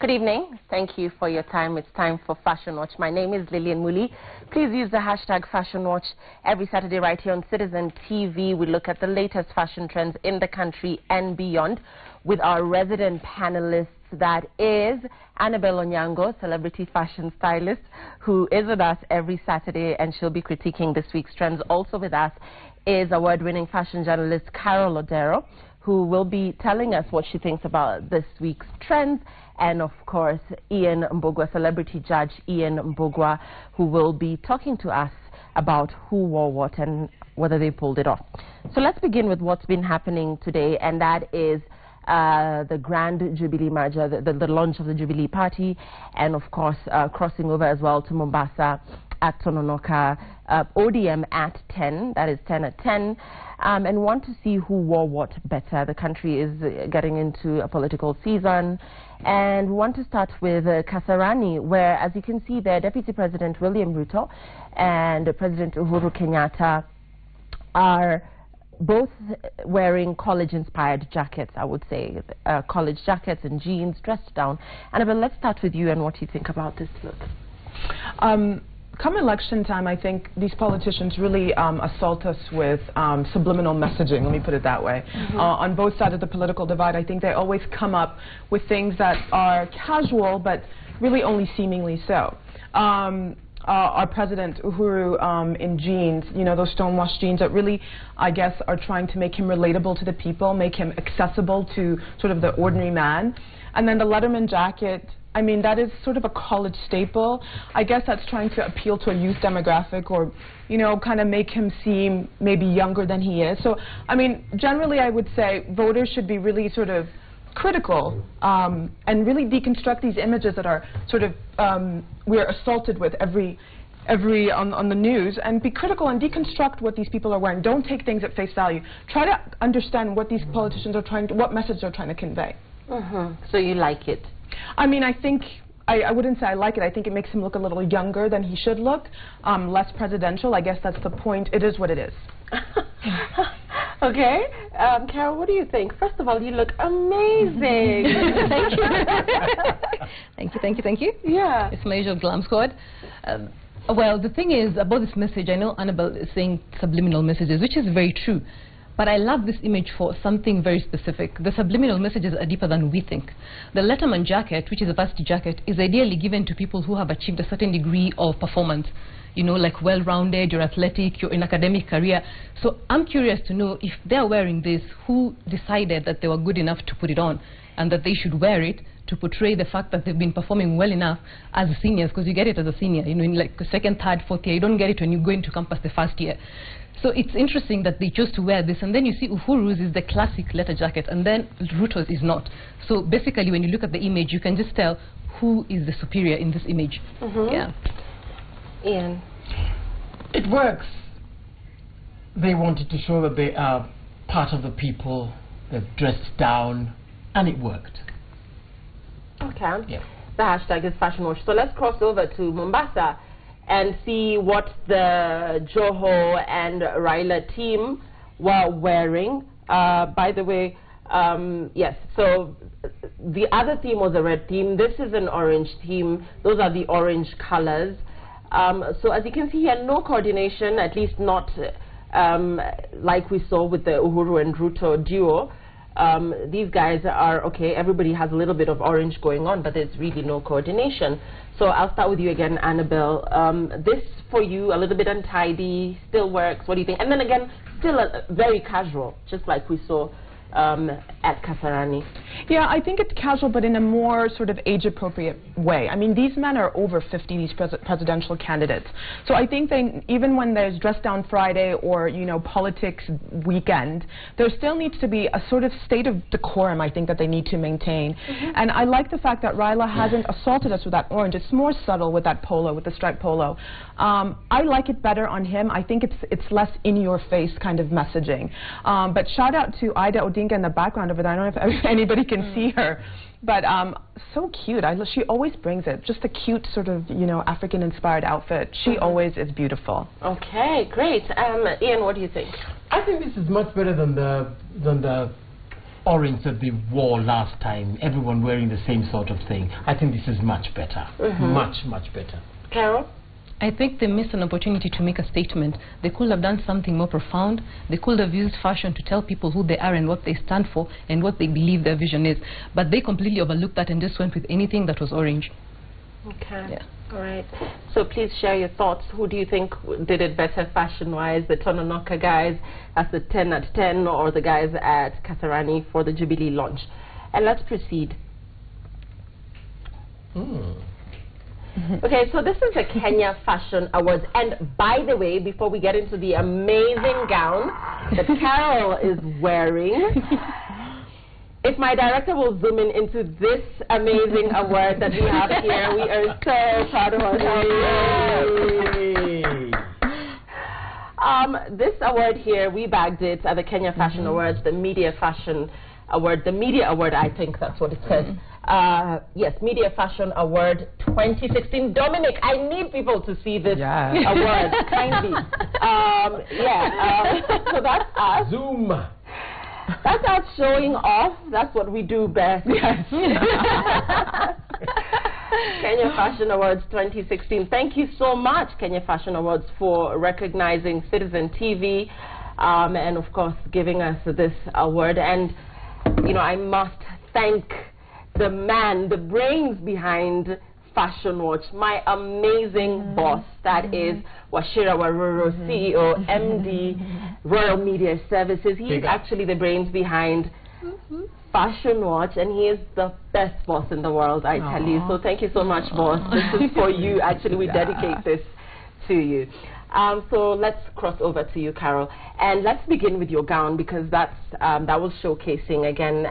Good evening. Thank you for your time. It's time for Fashion Watch. My name is Lillian Muli. Please use the hashtag Fashion Watch every Saturday right here on Citizen TV. We look at the latest fashion trends in the country and beyond with our resident panelists. That is Annabelle Onyango, celebrity fashion stylist, who is with us every Saturday, and she'll be critiquing this week's trends. Also with us is award-winning fashion journalist Carol Odero, who will be telling us what she thinks about this week's trends. And of course, Ian Mbogwa, celebrity judge Ian Mbogwa, who will be talking to us about who wore what and whether they pulled it off. So let's begin with what's been happening today, and that is the Grand Jubilee merger, the launch of the Jubilee Party, and of course crossing over as well to Mombasa at Tononoka, ODM at 10, that is 10 at 10, and want to see who wore what better. The country is getting into a political season, and we want to start with Kasarani, where, as you can see there, Deputy President William Ruto and President Uhuru Kenyatta are both wearing college-inspired jackets, I would say, college jackets and jeans, dressed down. Annabelle, let's start with you and what you think about this look. Come election time, I think these politicians really assault us with subliminal messaging, let me put it that way. On both sides of the political divide, I think they always come up with things that are casual, but really only seemingly so. Our president, Uhuru, in jeans, you know, those stonewashed jeans that really, I guess, are trying to make him relatable to the people, make him accessible to sort of the ordinary man. And then the Letterman jacket, I mean, that is sort of a college staple. I guess that's trying to appeal to a youth demographic, or, you know, kind of make him seem maybe younger than he is. So, I mean, generally I would say voters should be really sort of critical and really deconstruct these images that are sort of we're assaulted with every on the news, and be critical and deconstruct what these people are wearing. Don't take things at face value. Try to understand what these politicians are trying to, what message they're trying to convey. So you like it? I mean, I think I wouldn't say I like it. I think it makes him look a little younger than he should look, less presidential. I guess that's the point. It is what it is. Okay. Carol, what do you think? First of all, you look amazing. Thank you. Thank you. Yeah. It's my usual glam squad. Well, the thing is about this message, I know Annabelle is saying subliminal messages, which is very true. But I love this image for something very specific. The subliminal messages are deeper than we think. The Letterman jacket, which is a varsity jacket, is ideally given to people who have achieved a certain degree of performance. You know, like well-rounded, you're athletic, you're in academic career. So I'm curious to know, if they're wearing this, who decided that they were good enough to put it on and that they should wear it to portray the fact that they've been performing well enough as seniors, because you get it as a senior, you know, in like second, third, fourth year. You don't get it when you go into campus the first year. So it's interesting that they chose to wear this, and then you see Uhuru's is the classic letter jacket, and then Ruto's is not. So basically, when you look at the image, you can just tell who is the superior in this image. Yeah. Ian? It works. They wanted to show that they are part of the people. They're dressed down, and it worked. Okay. Yeah. The hashtag is Fashion Watch. So let's cross over to Mombasa and see what the Joho and Raila team were wearing. By the way, yes, so the other theme was a red theme. This is an orange theme. Those are the orange colors. So as you can see here, no coordination, at least not like we saw with the Uhuru and Ruto duo. These guys are, okay, everybody has a little bit of orange going on, but there's really no coordination. So I'll start with you again, Annabelle. This, for you, a little bit untidy, still works. What do you think? And then again, still very casual, just like we saw at Kasarani. Yeah, I think it's casual, but in a more sort of age-appropriate way. I mean, these men are over 50, these presidential candidates. So I think they, even when there's Dress Down Friday or, you know, politics weekend, there still needs to be a sort of state of decorum, I think, that they need to maintain. And I like the fact that Raila hasn't assaulted us with that orange. It's more subtle with that polo, with the striped polo. I like it better on him. I think it's less in-your-face kind of messaging. But shout out to Ida Odinga in the background over there. I don't know if anybody can see her, but so cute. She always brings it. Just a cute sort of, you know, African-inspired outfit. She always is beautiful. Okay, great. Ian, what do you think? I think this is much better than the orange that they wore last time, everyone wearing the same sort of thing. I think this is much better. Much, much better. Carol? I think they missed an opportunity to make a statement. They could have done something more profound. They could have used fashion to tell people who they are and what they stand for and what they believe their vision is. But they completely overlooked that and just went with anything that was orange. Okay. Yeah. All right. So please share your thoughts. Who do you think did it better fashion-wise? The Tononoka guys at the 10 at 10 or the guys at Kasarani for the Jubilee launch? And let's proceed. Okay, so this is the Kenya Fashion Awards. And by the way, before we get into the amazing gown that Carol is wearing, if my director will zoom in into this amazing award that we have here, we are so proud of ourselves. This award here, we bagged it at the Kenya Fashion Awards, the Media Fashion Award, the Media Award, I think that's what it says. Yes, Media Fashion Award 2016. Dominic, I need people to see this award, kindly. So that's us. Zoom. That's us showing off. That's what we do best. Yes. Kenya Fashion Awards 2016. Thank you so much, Kenya Fashion Awards, for recognizing Citizen TV and, of course, giving us this award. And, you know, I must thank the man, the brains behind Fashion Watch, my amazing boss, that is Washira Waruru, CEO, MD, Royal Media Services. He is actually the brains behind Fashion Watch, and he is the best boss in the world, I tell you. So thank you so much, boss. This is for you. Actually, we dedicate this to you. So let's cross over to you, Carol, and let's begin with your gown, because that's that was showcasing again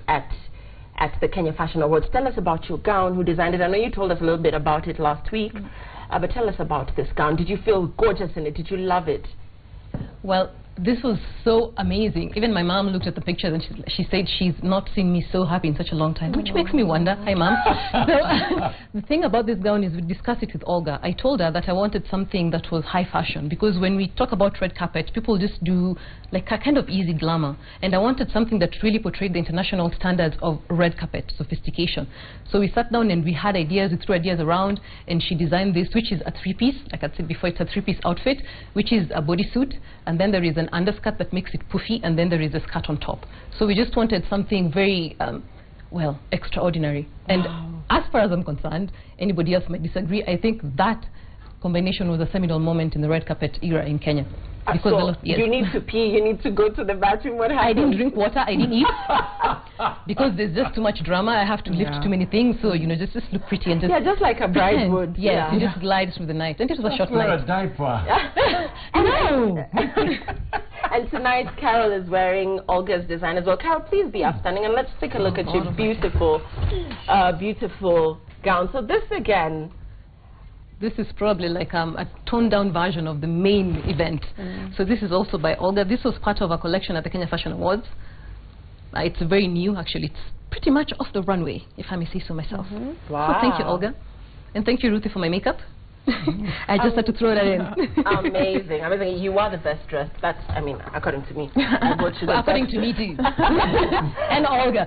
at the Kenya Fashion Awards. Tell us about your gown, who designed it. I know you told us a little bit about it last week, but tell us about this gown. Did you feel gorgeous in it? Did you love it? Well, this was so amazing. Even my mom looked at the pictures and she said she's not seen me so happy in such a long time, which makes me wonder. Hi, Mom. So the thing about this gown is we discussed it with Olga. I told her that I wanted something that was high fashion, because when we talk about red carpet, people just do like a kind of easy glamour. And I wanted something that really portrayed the international standards of red carpet sophistication. So we sat down and we had ideas, we threw ideas around, and she designed this, which is a three-piece. Like I said before, it's a three-piece outfit, which is a bodysuit, and then there is an underskirt that makes it puffy, and then there is a skirt on top. So we just wanted something very, well, extraordinary. And as far as I'm concerned, anybody else might disagree, I think that combination was a seminal moment in the red carpet era in Kenya. Because so you need to pee, you need to go to the bathroom. What happened? I didn't drink water, I didn't eat. Because there's just too much drama, I have to lift too many things, so, you know, just look pretty and just... Yeah, just like a bride would. Yes, you just glide through the night. And it was a short Wear night. a diaper. No! And tonight, Carol is wearing Olga's design as well. Carol, please be upstanding, and let's take a look at your beautiful, beautiful gown. So this, again... This is probably like a toned-down version of the main event. So this is also by Olga. This was part of a collection at the Kenya Fashion Awards. It's very new, actually. It's pretty much off the runway, if I may say so myself. Wow. So thank you, Olga. And thank you, Ruthie, for my makeup. I just had to throw that in. Amazing. Amazing. You are the best dressed. That's, I mean, according to me. According to me, too. And Olga.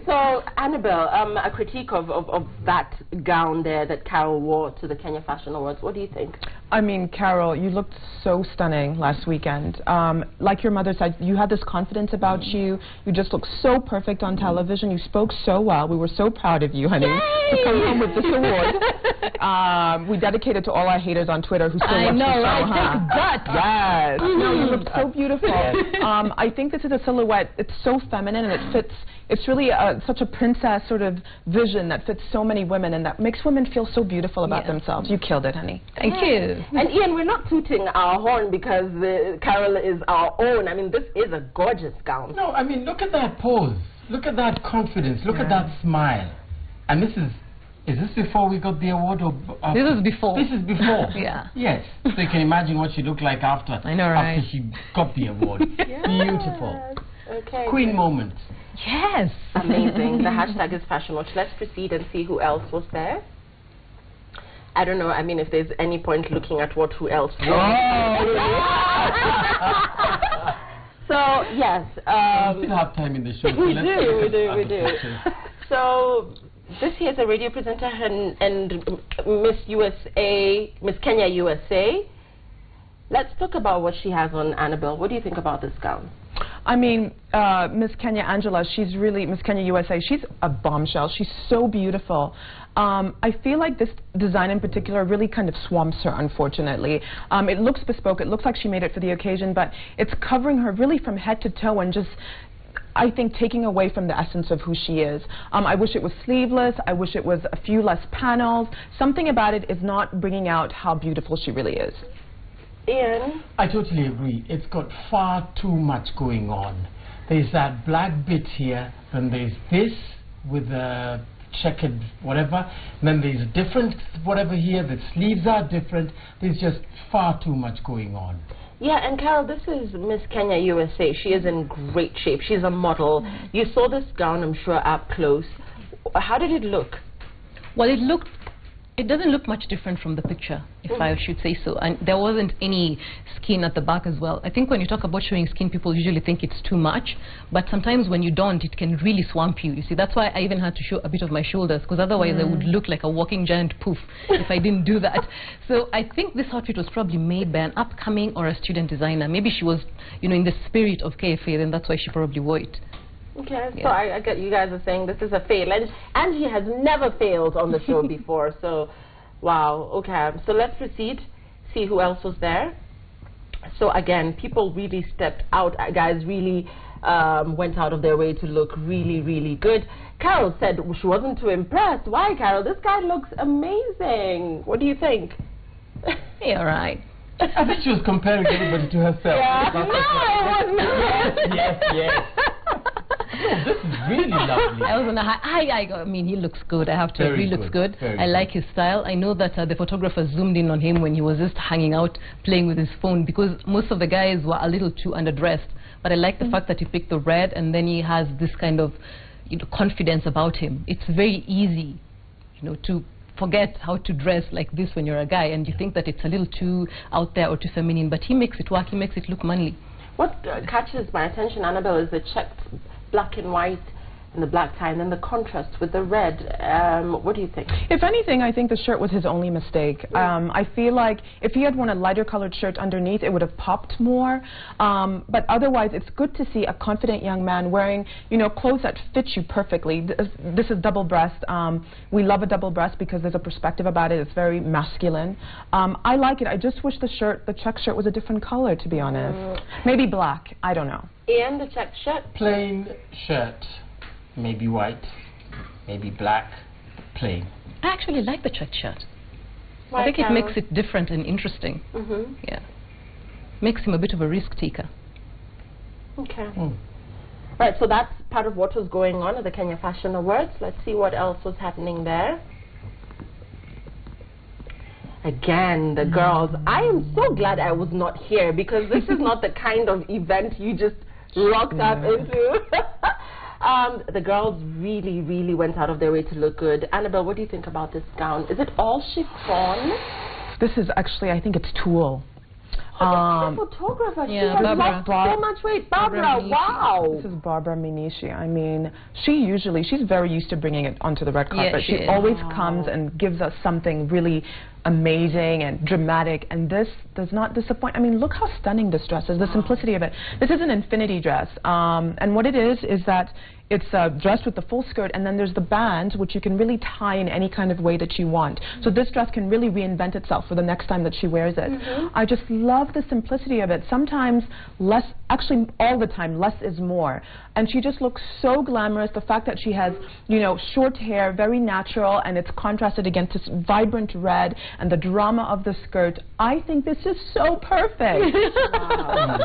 So, Annabelle, a critique of that gown there that Carol wore to the Kenya Fashion Awards. What do you think? I mean, Carol, you looked so stunning last weekend. Like your mother said, you had this confidence about you. You just looked so perfect on television. You spoke so well. We were so proud of you, honey, to come home with this award. We dedicated to all our haters on Twitter who still watch the show, right? Yes. No, you looked so beautiful. I think this is a silhouette. It's so feminine, and it fits. It's really such a princess sort of vision that fits so many women, and that makes women feel so beautiful about themselves. You killed it, honey. Thank you. And Ian, we're not tooting our horn because Carol is our own. I mean, this is a gorgeous gown. No, I mean, look at that pose. Look at that confidence. Look at that smile. And this is this before we got the award? Or this is before. This is before. Yeah. Yes. So you can imagine what she looked like after. I know, right? After she got the award. Beautiful. Okay. Queen moment. Yes. Amazing. The hashtag is Fashion Watch. Let's proceed and see who else was there. I don't know, I mean, if there's any point looking at who else was. So So, yes. We still have time in the show. We do. So, this here is a radio presenter and Miss USA, Miss Kenya USA. Let's talk about what she has on, Annabelle. What do you think about this gown? I mean, Miss Kenya Angela, she's really, Miss Kenya USA, she's a bombshell. She's so beautiful. I feel like this design in particular really kind of swamps her, unfortunately. It looks bespoke. It looks like she made it for the occasion, but it's covering her really from head to toe and just, I think, taking away from the essence of who she is. I wish it was sleeveless. I wish it was a few less panels. Something about it is not bringing out how beautiful she really is. Ian? I totally agree. It's got far too much going on. There's that black bit here, then there's this with the checkered whatever, and then there's different whatever here, the sleeves are different. There's just far too much going on. Yeah, and Carol, this is Miss Kenya USA. She is in great shape. She's a model. You saw this gown, I'm sure, up close. How did it look? Well, it doesn't look much different from the picture, if I should say so. And there wasn't any skin at the back as well. I think when you talk about showing skin, people usually think it's too much. But sometimes when you don't, it can really swamp you. You see, that's why I even had to show a bit of my shoulders, because otherwise I would look like a walking giant poof if I didn't do that. So I think this outfit was probably made by an upcoming or a student designer. Maybe she was, you know, in the spirit of KFA, and that's why she probably wore it. Okay, so I get you guys are saying this is a fail, and she has never failed on the show before, so wow. Okay, so let's proceed, see who else was there. So again, people really stepped out, guys really went out of their way to look really, really good. Carol said she wasn't too impressed. Why, Carol? This guy looks amazing. What do you think? Yeah, right. I think she was comparing everybody to herself. Yeah. No, it was not. Yes. No, this is really lovely. I was on a high. I mean, he looks good. I have to agree, looks good. I like his style. I know that the photographer zoomed in on him when he was just hanging out, playing with his phone, because most of the guys were a little too underdressed. But I like the fact that he picked the red, and then he has this kind of, you know, confidence about him. It's very easy, you know, to forget how to dress like this when you're a guy, and you think that it's a little too out there or too feminine. But he makes it work. He makes it look manly. What catches my attention, Annabelle, is the checked black and white and the black tie, and then the contrast with the red. What do you think? If anything, I think the shirt was his only mistake. I feel like if he had worn a lighter colored shirt underneath, it would have popped more. But otherwise, it's good to see a confident young man wearing, you know, clothes that fit you perfectly. This is double breast. We love a double breast because there's a perspective about it. It's very masculine. I like it. I just wish the check shirt was a different color, to be honest. Maybe black. I don't know. And the check shirt? Plain shirt. Maybe white, maybe black, plain. I actually like the checked shirt. Why, I think Carol? it makes it different and interesting. Yeah. Makes him a bit of a risk taker. Okay. Right, so that's part of what was going on at the Kenya Fashion Awards. Let's see what else was happening there. Again, the girls. I am so glad I was not here, because this is not the kind of event you just rocked up into. The girls really, really went out of their way to look good. Annabelle, what do you think about this gown? Is it all chiffon? This is actually, I think it's tulle. The photographer, yeah, she has lost so much weight. Barbara, wow. This is Barbara Minishi. I mean, she's very used to bringing it onto the red carpet. Yeah, she always comes and gives us something really amazing and dramatic, and this does not disappoint. I mean, look how stunning this dress is, the simplicity of it. This is an infinity dress, and what it is that it's dressed with the full skirt, and then there's the band, which you can really tie in any kind of way that you want. So this dress can really reinvent itself for the next time that she wears it. I just love the simplicity of it. Sometimes less, actually all the time, less is more. And she just looks so glamorous. The fact that she has, you know, short hair, very natural, and it's contrasted against this vibrant red, and the drama of the skirt. I think this is so perfect. Wow.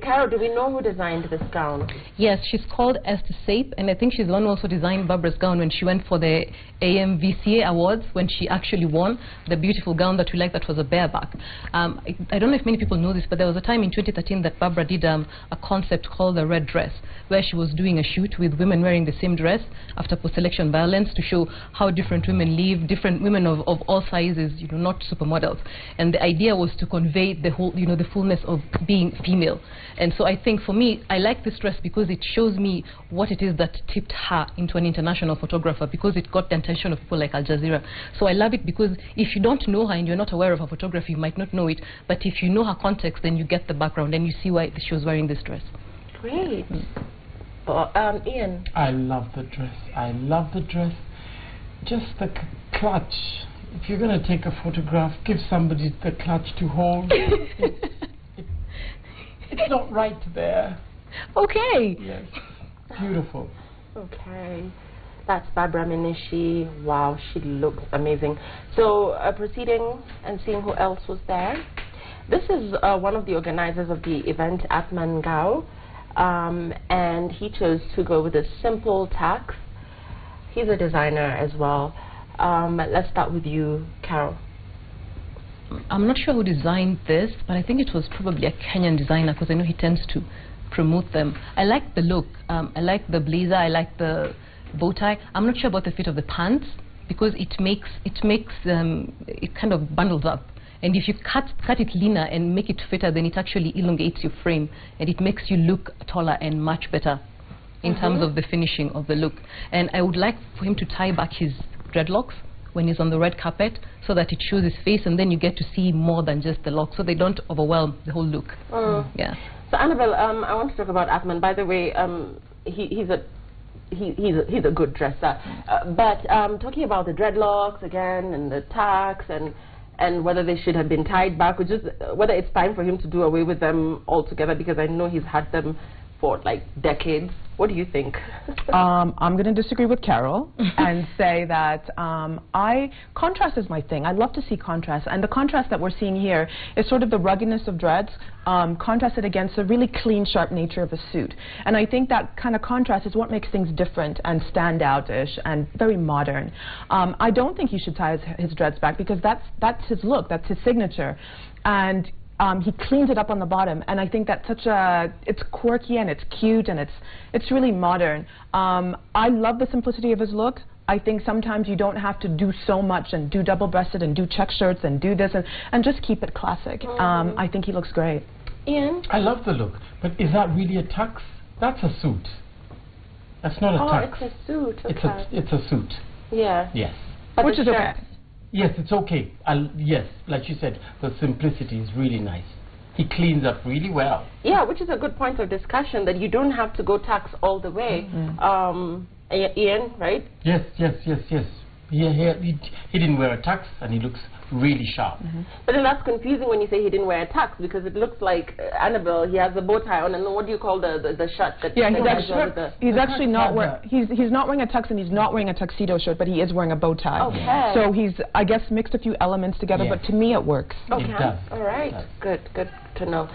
Carol, do we know who designed this gown? Yes, she's called Esther Sape, and I think she's the one who also designed Barbara's gown when she went for the AMVCA Awards, when she actually won the beautiful gown that we like, that was a bareback. I don't know if many people know this, but there was a time in 2013 that Barbara did a concept called the Red Dress, where she was doing a shoot with women wearing the same dress after post-election violence, to show how different women live, different women of all sizes you know, not supermodels. And the idea was to convey the whole, you know, the fullness of being female. And so I think for me, I like this dress because it shows me what it is that tipped her into an international photographer, because it got the attention of people like Al Jazeera. So I love it because if you don't know her and you're not aware of her photography, you might not know it. But if you know her context, then you get the background and you see why she was wearing this dress. Great. Ian? I love the dress. I love the dress. Just the clutch. If you're going to take a photograph, give somebody the clutch to hold. It's not right there. Okay. Yes. Beautiful. Okay. That's Barbara Minishi. Wow, she looks amazing. So, proceeding and seeing who else was there. This is one of the organizers of the event, Atman Gao. And he chose to go with a simple tax. He's a designer as well. Let's start with you, Carol. I'm not sure who designed this, but I think it was probably a Kenyan designer, because I know he tends to promote them. I like the look. I like the blazer. I like the bow tie. I'm not sure about the fit of the pants, because it kind of bundles up. And if you cut it leaner and make it fitter, then it actually elongates your frame, and it makes you look taller and much better in terms of the finishing of the look. And I would like for him to tie back his dreadlocks when he's on the red carpet, so that it shows his face, and then you get to see more than just the locks, so they don't overwhelm the whole look. Yeah. So Annabelle, I want to talk about Atman. By the way, he's a good dresser. But talking about the dreadlocks again, and the tax, and whether they should have been tied back, or just whether it's time for him to do away with them altogether, because I know he's had them for like decades. What do you think? I'm going to disagree with Carol and say that contrast is my thing. I love to see contrast, and the contrast that we're seeing here is sort of the ruggedness of dreads contrasted against the really clean, sharp nature of a suit. And I think that kind of contrast is what makes things different and standout-ish and very modern. I don't think he should tie his dreads back, because that's his look, that's his signature. And he cleans it up on the bottom, and I think that's it's quirky and it's cute and it's really modern. I love the simplicity of his look. I think sometimes you don't have to do so much and do double-breasted and do check shirts and do this and just keep it classic. I think he looks great. Ian? I love the look, but is that really a tux? That's a suit. That's not a tux. Oh, it's a suit. Okay. It's a suit. Yeah. Yes. But which is okay. Yes, it's okay. Yes, like you said, the simplicity is really nice. He cleans up really well. Yeah, which is a good point of discussion, that you don't have to go tax all the way. Ian, right? Yes. He didn't wear a tux, and he looks really sharp. But then that's confusing when you say he didn't wear a tux, because it looks like Annabelle, he has a bow tie on, and then what do you call the shirt? Yeah, he's actually not wearing, he's not wearing a tux, and he's not wearing a tuxedo shirt, but he is wearing a bow tie. Okay. So he's, I guess, mixed a few elements together, but to me it works. Okay. It does. All right. Good to know.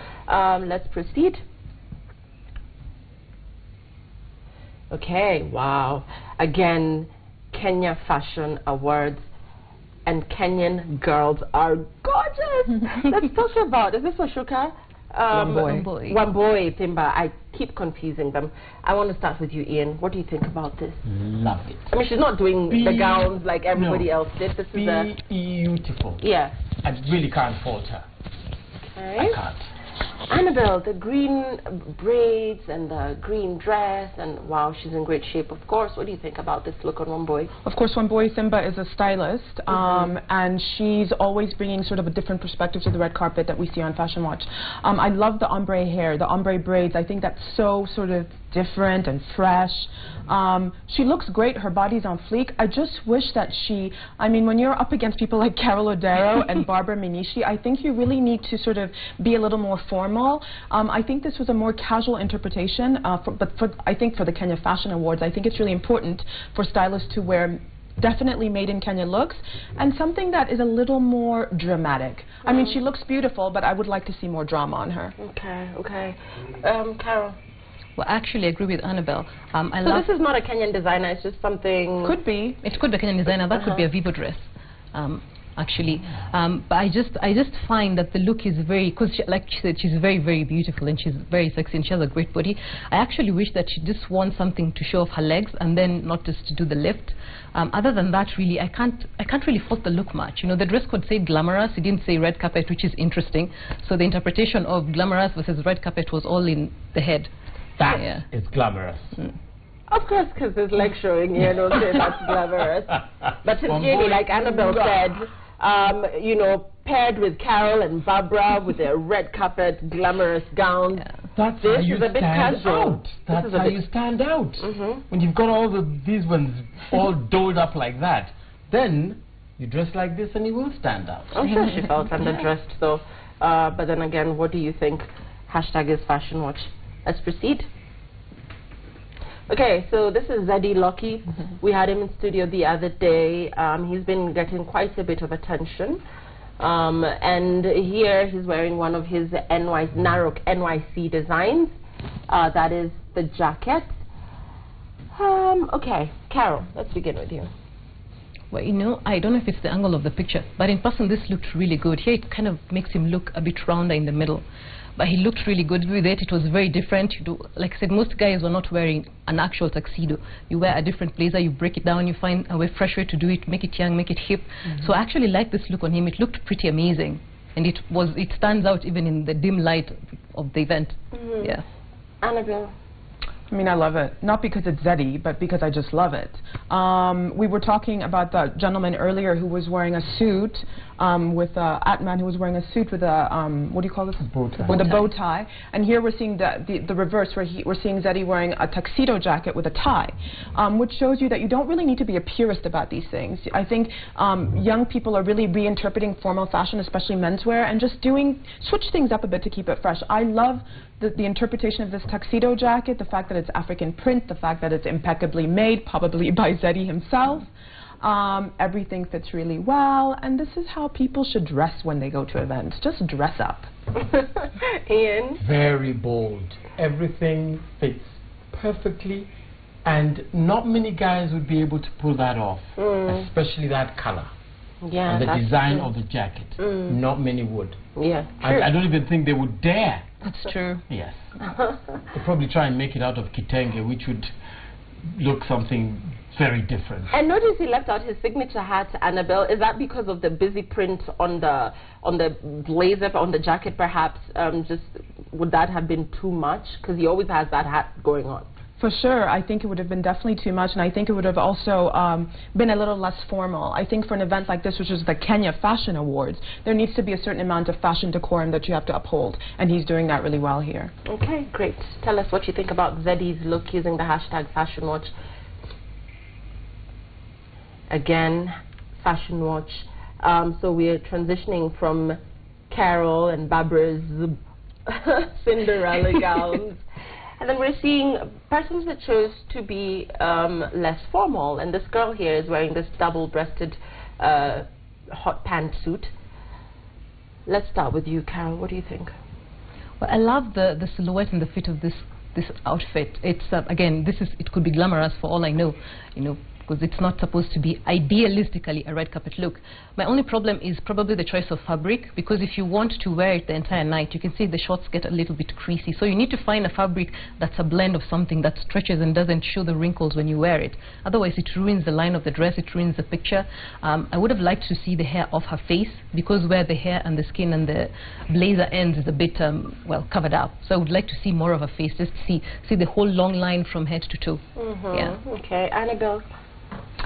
Let's proceed. Okay, wow. Again, Kenya Fashion Awards, and Kenyan girls are gorgeous. Let's talk about, is this Washuka? Wamboi Thimba. I keep confusing them. I want to start with you, Ian. What do you think about this? Love it. I mean, she's not doing the gowns like everybody else did. This is beautiful. Yeah. I really can't fault her. Okay. I can't. Annabelle, the green braids and the green dress, and wow, she's in great shape, of course. What do you think about this look on Wamboi? Of course, Wamboi Thimba is a stylist, and she's always bringing sort of a different perspective to the red carpet that we see on Fashion Watch. I love the ombre hair, the ombre braids. I think that's so sort of different and fresh. She looks great. Her body's on fleek. I just wish that I mean, when you're up against people like Carol Odero and Barbara Minishi, I think you really need to sort of be a little more formal. I think this was a more casual interpretation, but I think for the Kenya Fashion Awards, I think it's really important for stylists to wear definitely made in Kenya looks, and something that is a little more dramatic. I mean, she looks beautiful, but I would like to see more drama on her. Okay. Carol? Well, I actually agree with Annabelle. So this is not a Kenyan designer, it's just something... Could be. It could be a Kenyan designer. That could be a Vivo dress. actually. But I just find that the look is very, because like she said, she's very, very beautiful and she's very sexy and she has a great body. I actually wish that she just wants something to show off her legs and then not just to do the lift. Other than that, really, I can't really fault the look much. You know, the dress code said glamorous. It didn't say red carpet, which is interesting. So the interpretation of glamorous versus red carpet was all in the head. That is glamorous. Of course, because there's leg showing here, don't say that's glamorous. But sincerely, like Annabelle said, you know, paired with Carol and Barbara with their red carpet, glamorous gowns. That's this how you is a bit stand casual. out. That's how you stand out. When you've got all these ones all doled up like that, then you dress like this and you will stand out. I'm sure she felt underdressed, though. But then again, what do you think? Hashtag is Fashion Watch. Let's proceed. Okay, so this is Zeddy Loki. We had him in studio the other day. He's been getting quite a bit of attention. And here he's wearing one of his Narok NYC designs. That is the jacket. Okay, Carol, let's begin with you. Well, you know, I don't know if it's the angle of the picture, but in person this looked really good. Here it kind of makes him look a bit rounder in the middle. But he looked really good with it. It was very different. You do, like I said, most guys were not wearing an actual tuxedo. You wear a different blazer, you break it down, you find a fresh way to do it, make it young, make it hip. So I actually like this look on him. It looked pretty amazing. And it stands out even in the dim light of the event. Yeah. Annabelle. I mean, I love it. Not because it's Zeddy, but because I just love it. We were talking about the gentleman earlier who was wearing a suit with Atman, who was wearing a suit with a, what do you call this? Bow tie. With a bow tie. And here we're seeing the reverse, where we're seeing Zeddy wearing a tuxedo jacket with a tie, which shows you that you don't really need to be a purist about these things. I think young people are really reinterpreting formal fashion, especially menswear, and just switch things up a bit to keep it fresh. I love the interpretation of this tuxedo jacket, the fact that it's African print, the fact that it's impeccably made, probably by Zeddy himself. Everything fits really well, and this is how people should dress when they go to events. Just dress up. Ian? Very bold. Everything fits perfectly, and not many guys would be able to pull that off, especially that color. Yeah, and the design of the jacket. Not many would. Yeah, I don't even think they would dare. That's true. Yes. They'll probably try and make it out of kitenge, which would look something very different. And notice he left out his signature hat, Annabelle. Is that because of the busy print on the blazer, on the jacket perhaps? Would that have been too much? Because he always has that hat going on. For sure, I think it would have been definitely too much, and I think it would have also been a little less formal. I think for an event like this, which is the Kenya Fashion Awards, there needs to be a certain amount of fashion decorum that you have to uphold, and he's doing that really well here. Okay, great. Tell us what you think about Zeddy's look using the hashtag Fashion Watch. Again, Fashion Watch. So we're transitioning from Carol and Barbara's Cinderella gowns. And then we're seeing persons that chose to be less formal. And this girl here is wearing this double-breasted hot pantsuit. Let's start with you, Carol. What do you think? Well, I love the silhouette and the fit of this outfit. It's again, it could be glamorous for all I know, you know, because it's not supposed to be idealistically a red carpet look. My only problem is probably the choice of fabric, because if you want to wear it the entire night, you can see the shorts get a little bit creasy. So you need to find a fabric that's a blend of something that stretches and doesn't show the wrinkles when you wear it. Otherwise, it ruins the line of the dress, it ruins the picture. I would have liked to see the hair off her face, because where the hair and the skin and the blazer ends is a bit, well, covered up. So I would like to see more of her face, just see the whole long line from head to toe. Yeah. Okay, Annabelle.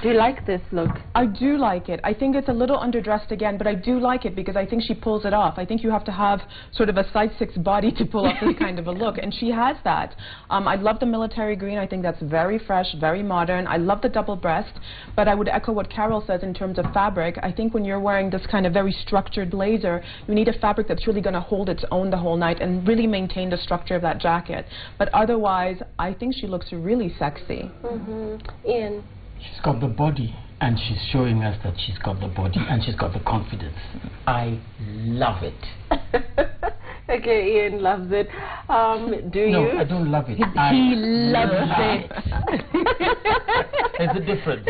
Do you like this look? I do like it. I think it's a little underdressed again, but I do like it because I think she pulls it off. I think you have to have sort of a size 6 body to pull off this kind of a look, and she has that. I love the military green. I think that's very fresh, very modern. I love the double breast, but I would echo what Carol says in terms of fabric. I think when you're wearing this kind of very structured blazer, you need a fabric that's really going to hold its own the whole night and really maintain the structure of that jacket. But otherwise, I think she looks really sexy. Ian? She's got the body, and she's showing us that she's got the body, and she's got the confidence. I love it. Okay, Ian loves it. Do you? No, I don't love it. He loves it. There's a difference.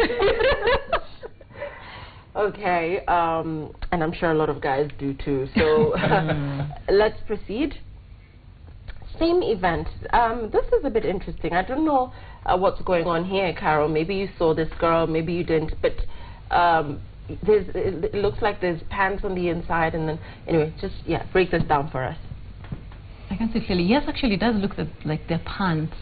Okay, and I'm sure a lot of guys do too. So let's proceed. Same event. This is a bit interesting. I don't know what's going on here, Carol. Maybe you saw this girl, maybe you didn't. But it looks like there's pants on the inside, and then anyway, just break this down for us. I can see clearly. Yes, actually, it does look like they're pants.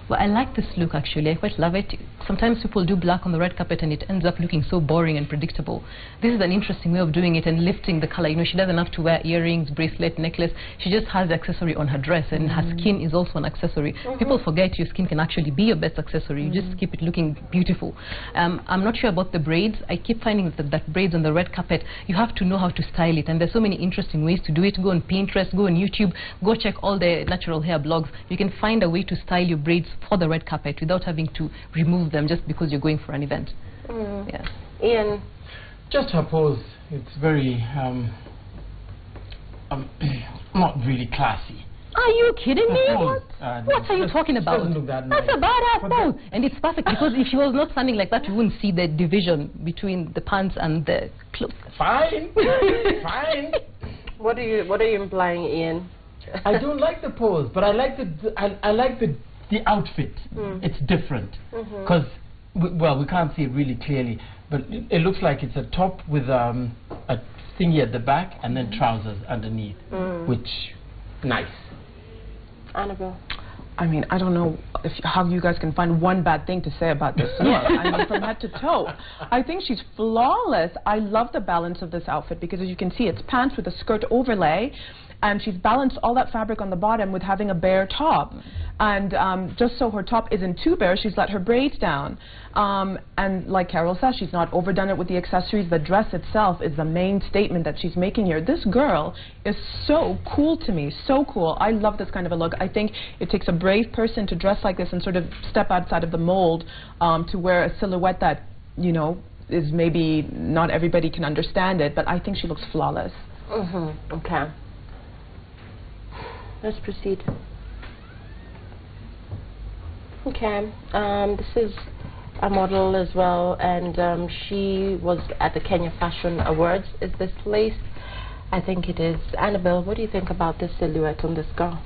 Well, I like this look, actually. I quite love it. Sometimes people do black on the red carpet and it ends up looking so boring and predictable. This is an interesting way of doing it and lifting the color. You know, she doesn't have to wear earrings, bracelet, necklace. She just has the accessory on her dress, and her skin is also an accessory. People forget your skin can actually be your best accessory. You just keep it looking beautiful. I'm not sure about the braids. I keep finding that braids on the red carpet, you have to know how to style it, and there's so many interesting ways to do it. Go on Pinterest, go on YouTube, go check all the natural hair blogs. You can find a way to style your braids for the red carpet without having to remove them just because you're going for an event. Yeah. Ian? Just her pose. It's very, not really classy. Are you kidding me? Pose, What are you talking about? Doesn't look that That's nice. a badass pose. And it's perfect because if she was not standing like that, you wouldn't see the division between the pants and the clothes. Fine. Fine. What are you implying, Ian? I don't like the pose, but I like the outfit. It's different because we can't see it really clearly, but it looks like it's a top with a thingy at the back and then trousers underneath, which nice. Annabelle? I mean, I don't know how you guys can find one bad thing to say about this look. I mean, from head to toe. I think she's flawless. I love the balance of this outfit because, as you can see, it's pants with a skirt overlay, and she's balanced all that fabric on the bottom with having a bare top. And just so her top isn't too bare, she's let her braids down. And like Carol says, she's not overdone it with the accessories. The dress itself is the main statement that she's making here. This girl is so cool to me, so cool. I love this kind of a look. I think it takes a brave person to dress like this and sort of step outside of the mold to wear a silhouette that, you know, is maybe not everybody can understand it, but I think she looks flawless. Okay. Let's proceed. Okay, this is a model as well, and she was at the Kenya Fashion Awards. Is this lace? I think it is. Annabelle, what do you think about this silhouette on this girl?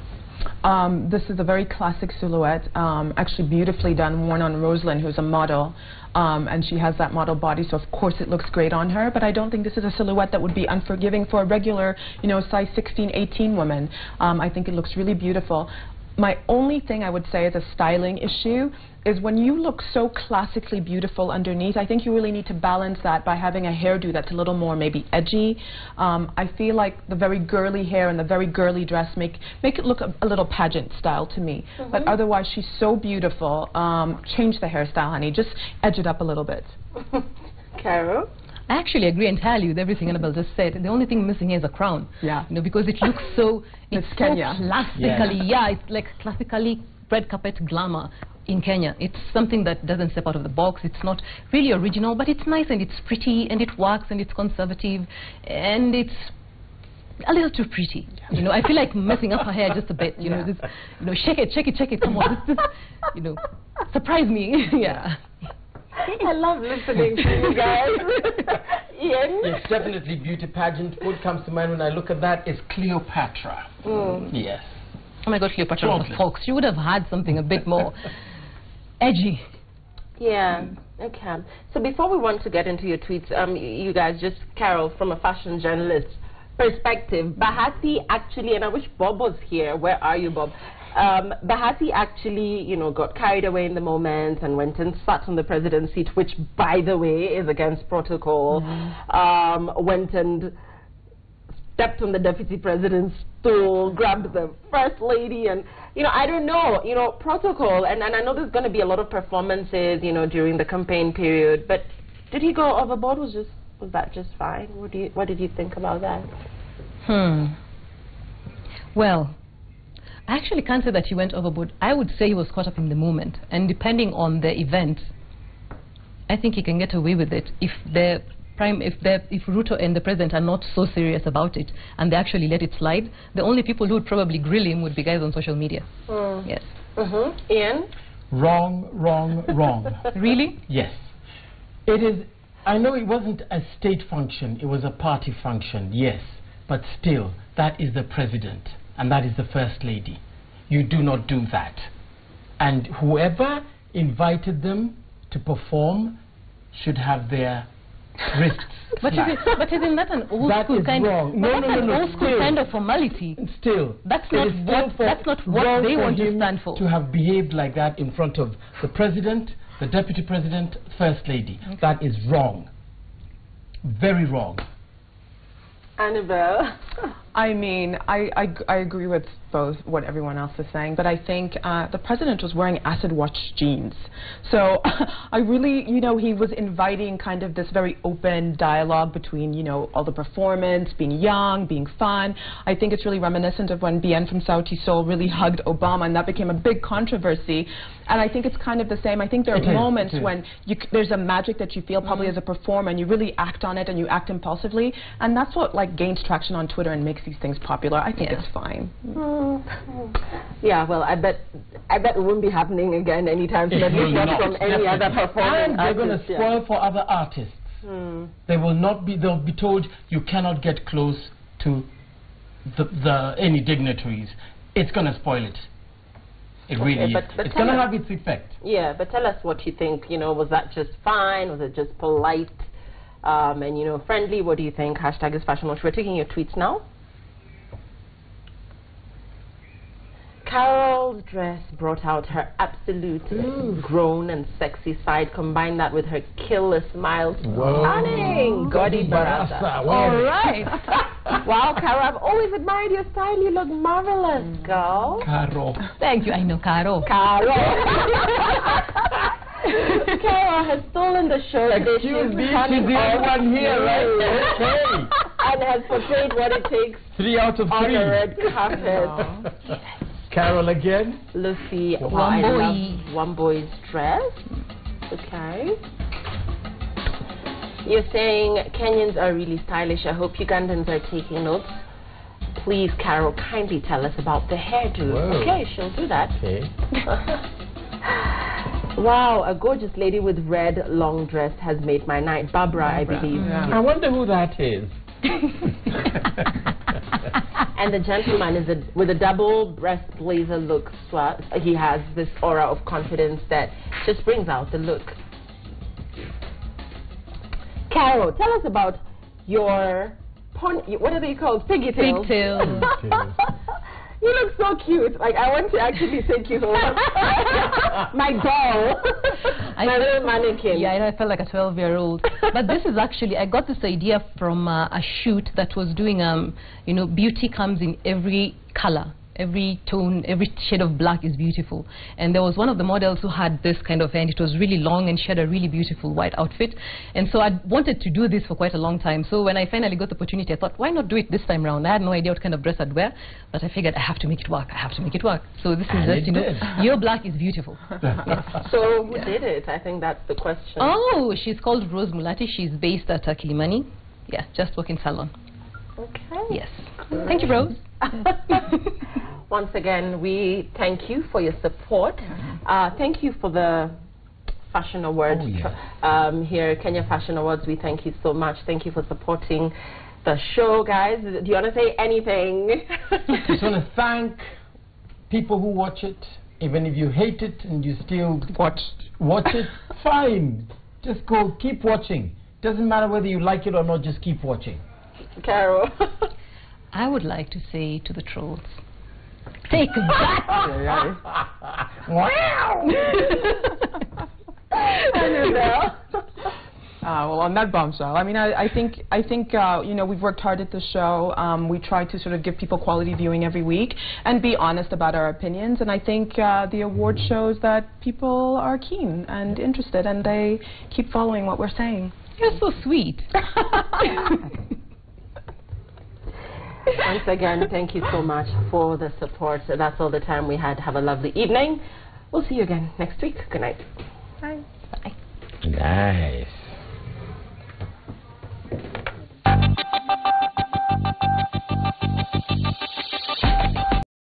This is a very classic silhouette, actually beautifully done, worn on Rosalind, who's a model, and she has that model body, so of course it looks great on her, but I don't think this is a silhouette that would be unforgiving for a regular, you know, size 16, 18 woman. I think it looks really beautiful. My only thing I would say is a styling issue is when you look so classically beautiful underneath, I think you really need to balance that by having a hairdo that's a little more maybe edgy. I feel like the very girly hair and the very girly dress make it look a little pageant style to me. But otherwise, she's so beautiful. Change the hairstyle, honey. Just edge it up a little bit. Carol? I actually agree entirely with everything Annabelle just said. The only thing missing here is a crown. Yeah. You know, because it looks so, it's so Kenya. classically, it's like classically red carpet glamour in Kenya. It's something that doesn't step out of the box. It's not really original, but it's nice and it's pretty and it works and it's conservative and it's a little too pretty. You know, I feel like messing up her hair just a bit. You know, this, you know, shake it, come on, this, you know, surprise me. Yeah. I love listening to you guys. Ian? Yes, definitely beauty pageant. What comes to mind when I look at that is Cleopatra. Yes. Oh my God, Cleopatra was a fox. She would have had something a bit more edgy. Yeah, okay. So before we want to get into your tweets, you guys, just Carol, from a fashion journalist perspective, Bahati actually, and I wish Bob was here. Where are you, Bob? Bahati actually, you know, got carried away in the moment and went and sat on the president's seat, which, by the way, is against protocol. Went and stepped on the deputy president's stool, grabbed the first lady, and, you know, I don't know, you know, protocol, and I know there's going to be a lot of performances, you know, during the campaign period, but did he go overboard? Was that just fine? What did you think about that? Well, I actually can't say that he went overboard. I would say he was caught up in the moment, and depending on the event, I think he can get away with it if Ruto and the president are not so serious about it and they actually let it slide. The only people who would probably grill him would be guys on social media. Yes. Ian? Wrong. Really? Yes. It is I know it wasn't a state function, it was a party function, yes. But still, that is the president and that is the first lady. You do not do that. And whoever invited them to perform should have their wrists But isn't that an old that school kind wrong. of No, school kind of formality? Still, That's not what they want to stand for. To have behaved like that in front of the president, the deputy president, first lady. Okay. That is wrong. Very wrong. Annabelle. I mean, I agree with both what everyone else is saying, but I think the president was wearing acid wash jeans. So I really, you know, he was inviting kind of this very open dialogue between, you know, all the performance, being young, being fun. I think it's really reminiscent of when Bien from Sauti Sol really hugged Obama, and that became a big controversy. And I think it's kind of the same. I think there are moments when there's a magic that you feel probably as a performer, and you really act on it, and you act impulsively, and that's what like gains traction on Twitter and makes these things popular. I think it's fine. Yeah, well, I bet it won't be happening again anytime soon. At least not from any other performance. And they're going to spoil for other artists. They will not be. They'll be told you cannot get close to any dignitaries. It's going to spoil it. It really is. It's going to have its effect. Yeah, but tell us what you think. You know, was that just fine? Was it just polite? And you know, friendly? What do you think? Hashtag is Fashion Watch. We're taking your tweets now. Carol's dress brought out her absolute grown and sexy side. Combine that with her killer smile. Stunning! Gaudy Barasa. All right. Wow, Carol, I've always admired your style. You look marvelous, girl. Caro. Thank you. I know, Caro. Carol has stolen the show. Excuse me, she's the only one here, right? Okay. And has portrayed what it takes 3 out of 3 on the red carpet. Carol again. Lucy, One I boy. love One Boy's dress. Okay. You're saying Kenyans are really stylish. I hope Ugandans are taking notes. Please, Carol, kindly tell us about the hairdo. Whoa. Okay, she'll do that. Okay. Wow, a gorgeous lady with red long dress has made my night. Barbara, I believe. Yeah. I wonder who that is. And the gentleman is with a double breast blazer look. He has this aura of confidence that just brings out the look. Carol, tell us about your what are they called? Pigtails. Pigtails. You look so cute. Like, I want to actually take you home. My doll. My little mannequin. Yeah, I know, I felt like a 12-year-old. But this is actually, I got this idea from a shoot that was doing, you know, beauty comes in every color. Every tone, every shade of black is beautiful. And there was one of the models who had this kind of hair, and it was really long, and she had a really beautiful white outfit. And so I wanted to do this for quite a long time. So when I finally got the opportunity, I thought, why not do it this time around? I had no idea what kind of dress I'd wear, but I figured I have to make it work. I have to make it work. So this is just, you know, your black is beautiful. Yes. So who did it? I think that's the question. Oh, she's called Rose Mulati. She's based at Kilimani. Yeah, just working salon. Okay. Yes. Thank you, Rose. Once again, we thank you for your support. Thank you for the Fashion Awards here, Kenya Fashion Awards. We thank you so much. Thank you for supporting the show, guys. Do you want to say anything? Just want to thank people who watch it. Even if you hate it and you still watch it, fine. Just go, keep watching. Doesn't matter whether you like it or not, just keep watching. Carol. I would like to say to the trolls, take that! Wow! Well, on that bombshell, I mean, I think you know, we've worked hard at the show. We try to sort of give people quality viewing every week and be honest about our opinions. And I think the award shows that people are keen and interested, and they keep following what we're saying. You're so sweet. Once again, thank you so much for the support. So that's all the time we had. Have a lovely evening. We'll see you again next week. Good night. Bye. Bye. Nice.